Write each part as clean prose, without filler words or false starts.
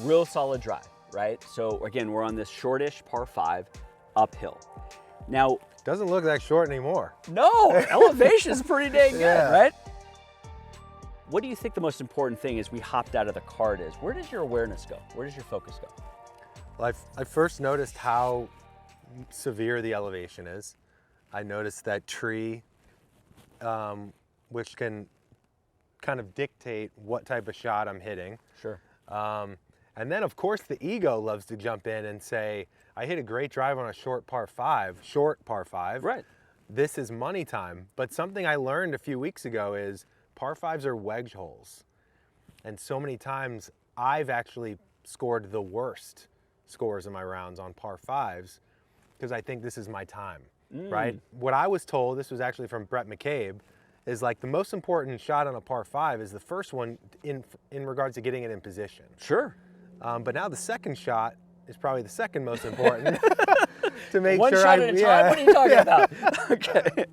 real solid drive, right? So again, we're on this shortish par 5 uphill. Now, doesn't look that short anymore. no, elevation is pretty dang good, Yeah. right? What do you think the most important thing as we hopped out of the cart is? Where does your awareness go? Where does your focus go? Well, I first noticed how severe the elevation is. I noticed that tree, which can kind of dictate what type of shot I'm hitting. Sure. And then of course the ego loves to jump in and say, I hit a great drive on a short par 5. Right. This is money time. But something I learned a few weeks ago is par 5s are wedge holes. And so many times I've actually scored the worst scores in my rounds on par 5s because I think this is my time, right? What I was told, this was actually from Brett McCabe, is like the most important shot on a par 5 is the first one in regards to getting it in position. Sure. But now the second shot is probably the second most important to make One sure shot at a time? What are you talking about? Okay.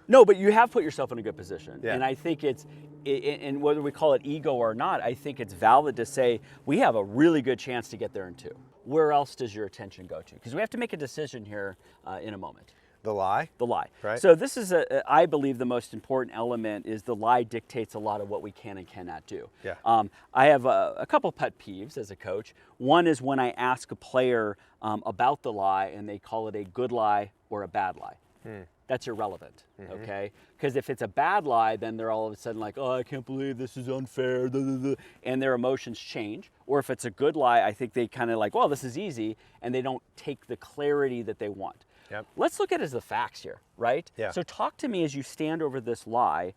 No, but you have put yourself in a good position. Yeah. And I think and whether we call it ego or not, I think it's valid to say we have a really good chance to get there in 2. Where else does your attention go to? Because we have to make a decision here in a moment. The lie. The lie. Right. So this is, I believe the most important element is the lie dictates a lot of what we can and cannot do. Yeah. I have a couple pet peeves as a coach. One is when I ask a player about the lie and they call it a good lie or a bad lie. That's irrelevant, okay? Because if it's a bad lie, then they're all of a sudden like, oh, I can't believe this is unfair, and their emotions change. Or if it's a good lie, I think they kind of like, well, this is easy, and they don't take the clarity that they want. Yep. Let's look at it as the facts here, right? Yeah. So talk to me as you stand over this lie.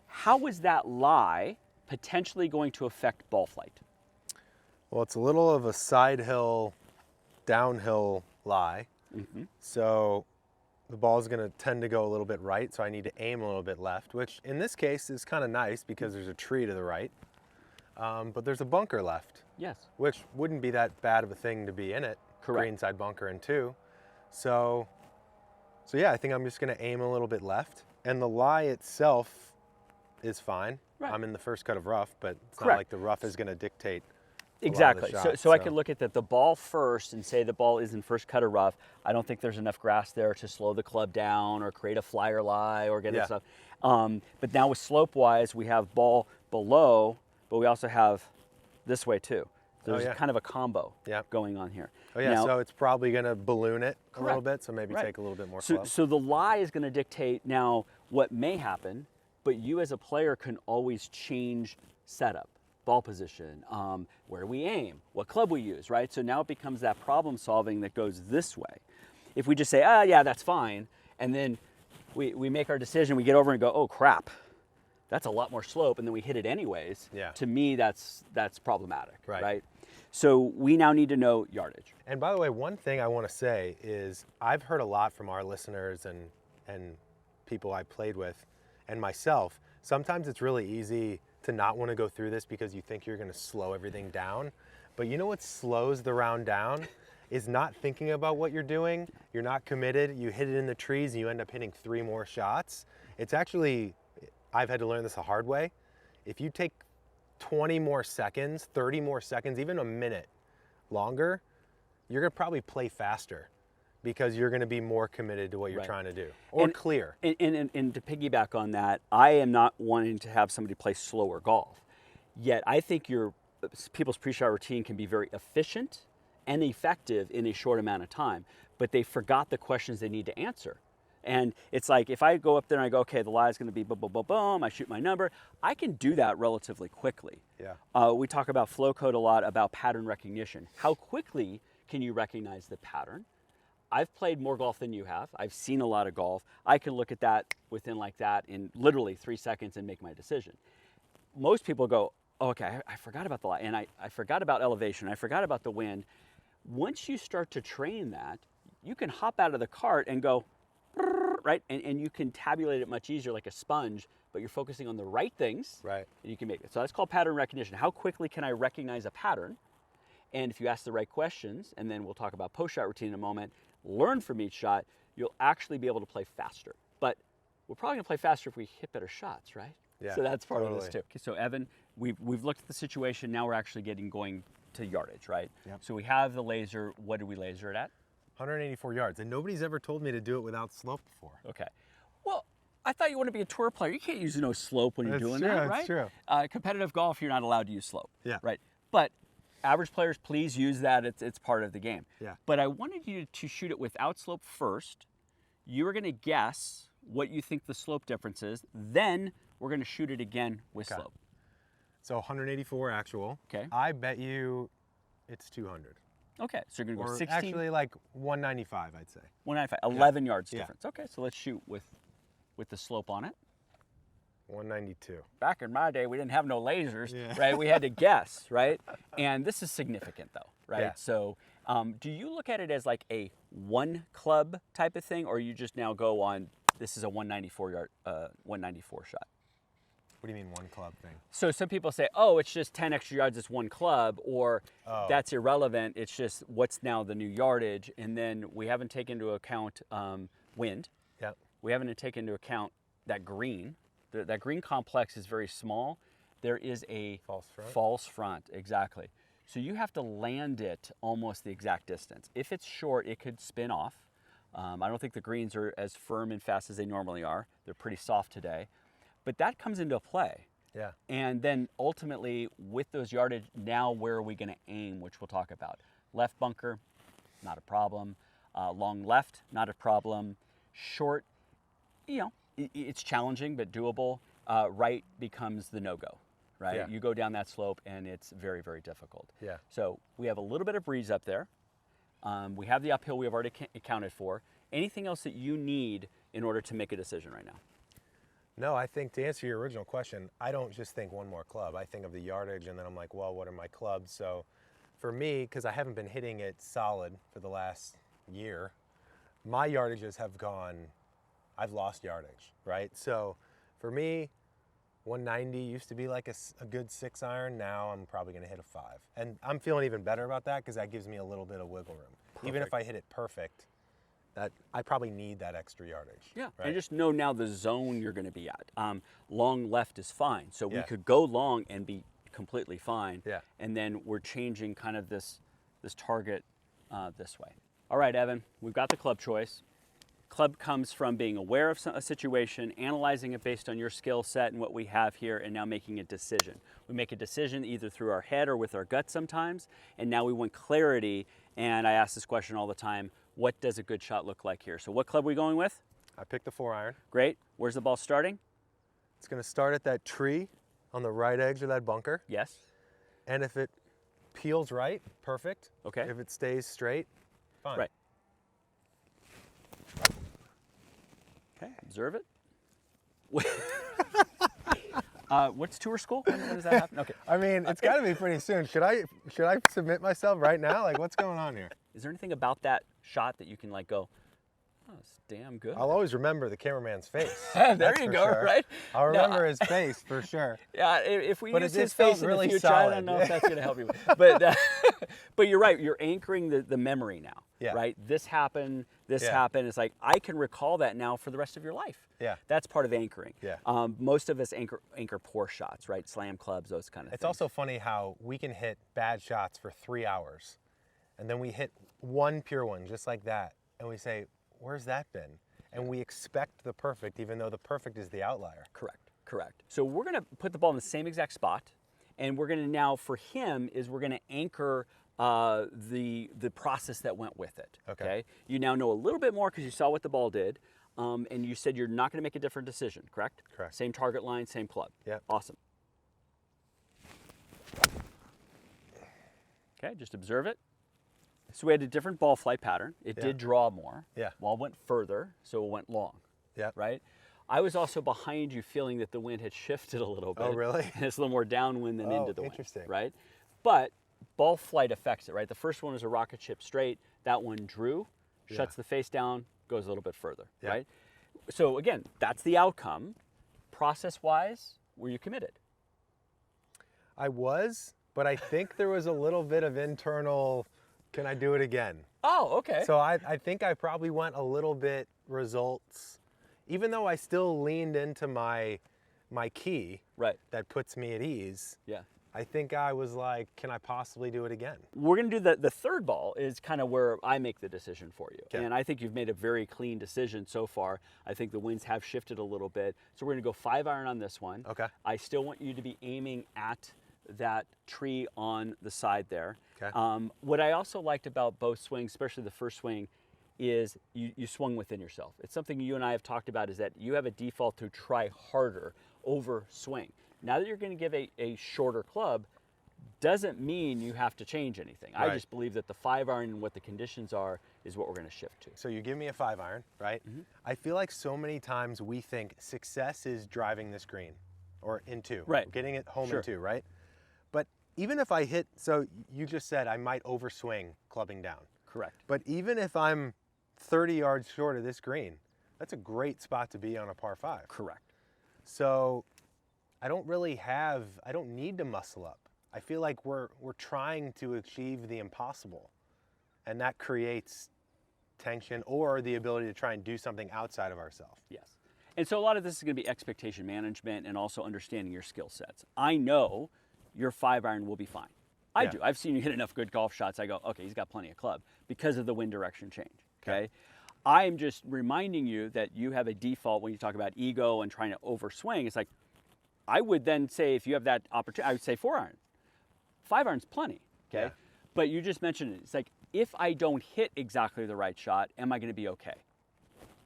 How is that lie potentially going to affect ball flight? Well, it's a little of a side hill, downhill lie. So the ball is going to tend to go a little bit right, so I need to aim a little bit left, which in this case is kind of nice because there's a tree to the right, but there's a bunker left. Yes. Which wouldn't be that bad of a thing to be in it. Correct. Greenside bunker in 2. So yeah, I think I'm just going to aim a little bit left, and the lie itself is fine. Right. I'm in the first cut of rough, but it's Correct. not like the rough is going to dictate. Exactly. Shot, So I could look at the ball first and say the ball is in first cut of rough. I don't think there's enough grass there to slow the club down or create a flyer lie or get it stuff. But now with slope wise, we have ball below, but we also have this way too. There's kind of a combo going on here. Oh yeah, now, so it's probably going to balloon it a little Correct. bit, so maybe Right. take a little bit more club. So the lie is going to dictate now what may happen, but you as a player can always change setup, ball position, where we aim, what club we use, right? So now it becomes that problem solving that goes this way. If we just say, yeah, that's fine, and then we make our decision, we get over and go, oh crap, that's a lot more slope, and then we hit it anyways. Yeah. To me, that's problematic, Right. right? So we now need to know yardage. And by the way, one thing I want to say is I've heard a lot from our listeners and people I played with and myself. Sometimes it's really easy to not want to go through this because you think you're going to slow everything down. But you know what slows the round down is not thinking about what you're doing. You're not committed. You hit it in the trees and you end up hitting 3 more shots. It's actually, I've had to learn this the hard way. If you take 20 more seconds, 30 more seconds, even a minute longer, you're going to probably play faster because you're going to be more committed to what you're trying to do, or clear. And to piggyback on that, I am not wanting to have somebody play slower golf. Yet I think people's pre-shot routine can be very efficient and effective in a short amount of time, but they forgot the questions they need to answer. And it's like, if I go up there and I go, okay, the lie is going to be boom, boom, boom, boom, I shoot my number, I can do that relatively quickly. Yeah. We talk about Flowcode a lot, about pattern recognition. How quickly can you recognize the pattern? I've played more golf than you have. I've seen a lot of golf. I can look at that within like that in literally 3 seconds and make my decision. Most people go, oh, okay, I forgot about the lie, and I forgot about elevation, I forgot about the wind. Once you start to train that, you can hop out of the cart and go, right? And you can tabulate it much easier like a sponge, but you're focusing on the right things. Right. And you can make it. So that's called pattern recognition. How quickly can I recognize a pattern? And if you ask the right questions, and then we'll talk about post-shot routine in a moment, learn from each shot, you'll actually be able to play faster. But we're probably going to play faster if we hit better shots, right? Yeah, So that's part of this totally. too. Okay, so Evan, we've looked at the situation. Now we're actually going to yardage, right? Yep. So we have the laser. What do we laser it at? 184 yards, and nobody's ever told me to do it without slope before. Okay. Well, I thought you want to be a tour player. You can't use no slope when you're That's doing true, that, that's right? true. Competitive golf, you're not allowed to use slope. Yeah. Right. But average players, please use that. It's part of the game. Yeah. But I wanted you to shoot it without slope first. You were going to guess what you think the slope difference is. Then we're going to shoot it again with Okay. slope. So 184 actual. Okay. I bet you it's 200. Okay. So you're going to go Or 16. actually like 195, I'd say. 195, 11 yards Yeah. difference. Okay, so let's shoot with the slope on it. 192. Back in my day, we didn't have no lasers, Yeah. right? We had to guess, right? And this is significant though, right? Yeah. So do you look at it as like a one club type of thing, or you just now go on, this is a 194 shot? What do you mean one club thing? So some people say, oh, it's just 10 extra yards, it's one club, or Oh. that's irrelevant, it's just what's now the new yardage. And then we haven't taken into account wind. Yep. We haven't taken into account that green. That green complex is very small. There is a False front. exactly. So you have to land it almost the exact distance. If it's short, it could spin off. I don't think the greens are as firm and fast as they normally are. They're pretty soft today. But that comes into play. Yeah. And then ultimately, with those yardage, now where are we going to aim, which we'll talk about. Left bunker, not a problem. Long left, not a problem. Short, it's challenging, but doable. Right becomes the no-go, right? Yeah. You go down that slope, and it's very, very difficult. Yeah. So we have a little bit of breeze up there. We have the uphill we have already accounted for. Anything else that you need in order to make a decision right now? No, I think to answer your original question, I don't just think one more club. I think of the yardage, and then I'm like, well, what are my clubs? So for me, because I haven't been hitting it solid for the last year, my yardages have gone, I've lost yardage, right? So for me, 190 used to be like a good 6 iron. Now I'm probably going to hit a 5. And I'm feeling even better about that because that gives me a little bit of wiggle room. Even if I hit it perfect, that I probably need that extra yardage. Yeah, right? and just know now the zone you're going to be at. Long left is fine, so we Yeah. could go long and be completely fine. Yeah. And then we're changing kind of this target this way. All right, Evan, we've got the club choice. Club comes from being aware of a situation, analyzing it based on your skill set and what we have here, and now making a decision. We make a decision either through our head or with our gut sometimes, and now we want clarity. And I ask this question all the time: what does a good shot look like here? So what club are we going with? I picked the 4 iron. Great. Where's the ball starting? It's going to start at that tree on the right edge of that bunker. Yes. And if it peels right, perfect. Okay. If it stays straight, fine. Right. Okay. Observe it. What's tour school? When does that happen? Okay. I mean, it's got to be pretty soon. Should I submit myself right now? Like, what's going on here? Is there anything about that shot that you can like go, oh, it's damn good? I'll always remember the cameraman's face. There That's you for go, sure. right? I'll No, remember his face for sure. Yeah, if we But use it his just felt face in really the future, I don't solid. know if that's going to help you. But you're right. You're anchoring the memory now, Yeah. right? This happened. This Yeah. happened. It's like I can recall that now for the rest of your life. Yeah. That's part of anchoring. Yeah. Most of us anchor poor shots, right? Slam clubs, those kind of It's things. also funny how we can hit bad shots for 3 hours, and then we hit one pure one just like that, and we say, where's that been? And we expect the perfect, even though the perfect is the outlier. Correct. So we're going to put the ball in the same exact spot, and we're going to now, for him, we're going to anchor the process that went with it. Okay. You now know a little bit more because you saw what the ball did, and you said you're not going to make a different decision, correct? Correct. Same target line, same club. Yeah. Awesome. Okay, just observe it. So we had a different ball flight pattern. It Yeah. did draw more. Yeah. Ball went further, so it went long. Yeah. Right? I was also behind you feeling that the wind had shifted a little bit. Oh, really? And it's a little more downwind than Oh, into the interesting. wind. Right? But ball flight affects it, right? The first one was a rocket ship straight. That one drew, shuts the face down, goes a little bit further. Yeah. Right? So again, that's the outcome. Process-wise, were you committed? I was, but I think there was a little bit of internal, can I do it again? Oh, okay. So I think I probably went a little bit results, even though I still leaned into my my key Right. that puts me at ease, Yeah. I think I was like, can I possibly do it again? We're going to do the third ball is kind of where I make the decision for you. Okay. And I think you've made a very clean decision so far. I think the winds have shifted a little bit. So we're going to go 5-iron on this one. Okay. I still want you to be aiming at that tree on the side there. Okay. What I also liked about both swings, especially the first swing, is you swung within yourself. It's something you and I have talked about, is that you have a default to try harder over swing. Now that you're going to give a shorter club, doesn't mean you have to change anything. Right. I just believe that the 5-iron and what the conditions are is what we're going to shift to. So you give me a 5-iron, right? I feel like so many times we think success is driving this green or in two, Right. getting it home Sure. in two, right? But even if I hit, so you just said I might overswing clubbing down. Correct. But even if I'm 30 yards short of this green, that's a great spot to be on a par 5. Correct. So I don't need to muscle up. I feel like we're trying to achieve the impossible, and that creates tension or the ability to try and do something outside of ourselves. Yes. And so a lot of this is going to be expectation management and also understanding your skill sets. I know your 5-iron will be fine. I do. I've seen you hit enough good golf shots. I go, okay, he's got plenty of club because of the wind direction change. Okay. I am just reminding you that you have a default when you talk about ego and trying to overswing. It's like, I would then say, if you have that opportunity, I would say 4-iron. 5-iron's plenty, okay? Yeah. But you just mentioned it. It's like, if I don't hit exactly the right shot, am I going to be okay?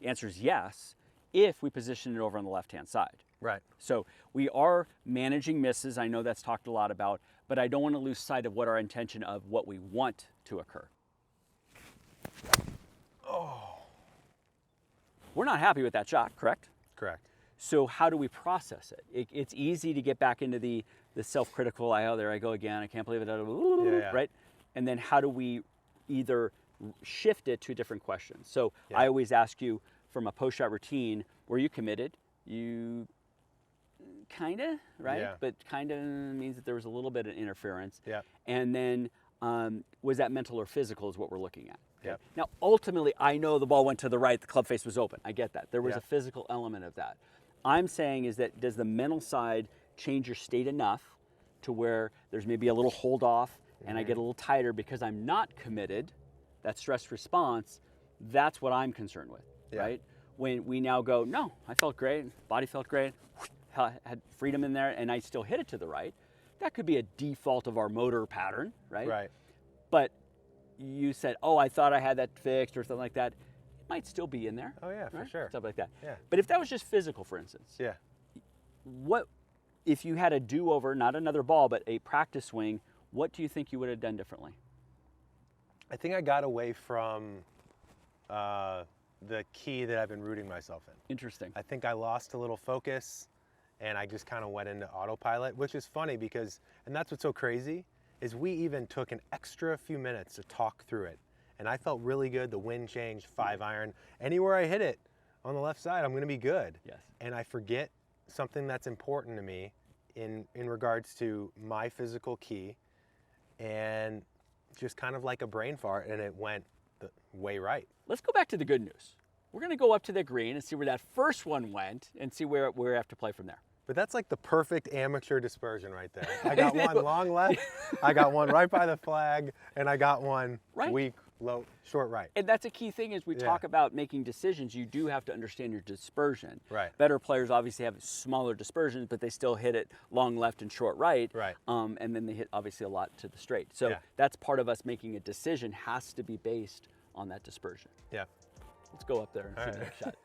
The answer is yes, if we position it over on the left-hand side. Right. So we are managing misses. I know that's talked a lot about, but I don't want to lose sight of what our intention of what we want to occur. Oh. We're not happy with that shot, correct? Correct. So how do we process it? It's easy to get back into the self-critical, oh, there I go again, I can't believe it, Yeah. right? And then how do we either shift it to a different question? So Yeah. I always ask you, from a post-shot routine, were you committed? You kinda, right? Yeah. But kinda means that there was a little bit of interference. Yeah. And then was that mental or physical is what we're looking at. Okay? Yep. Now, ultimately, I know the ball went to the right, the club face was open. I get that. There was Yeah. a physical element of that. I'm saying is that, does the mental side change your state enough to where there's maybe a little hold off and I get a little tighter because I'm not committed, that stress response, that's what I'm concerned with, Yeah. right? When we now go, no, I felt great, body felt great, had freedom in there, and I still hit it to the right, that could be a default of our motor pattern, right? Right. But you said, oh, I thought I had that fixed or something like that. It might still be in there. Oh yeah, for right? sure. Stuff like that. Yeah. But if that was just physical, for instance, Yeah. what if you had a do-over, not another ball, but a practice swing, what do you think you would have done differently? I think I got away from the key that I've been rooting myself in. Interesting. I think I lost a little focus and I just kind of went into autopilot, which is funny because, and that's what's so crazy, is we even took an extra few minutes to talk through it. And I felt really good. The wind changed, 5-iron. Anywhere I hit it on the left side, I'm going to be good. Yes. And I forget something that's important to me in regards to my physical key, and just kind of like a brain fart, and it went the way right. Let's go back to the good news. We're going to go up to the green and see where that first one went and see where we have to play from there. But that's like the perfect amateur dispersion right there. I got one long left, I got one right by the flag, and I got one Right. weak, low, short right. And that's a key thing as we talk about making decisions. You do have to understand your dispersion. Right. Better players obviously have smaller dispersions, but they still hit it long left and short right. Right. And then they hit obviously a lot to the straight. So Yeah. that's part of us making a decision has to be based on that dispersion. Yeah. Let's go up there and see All the right. next shot.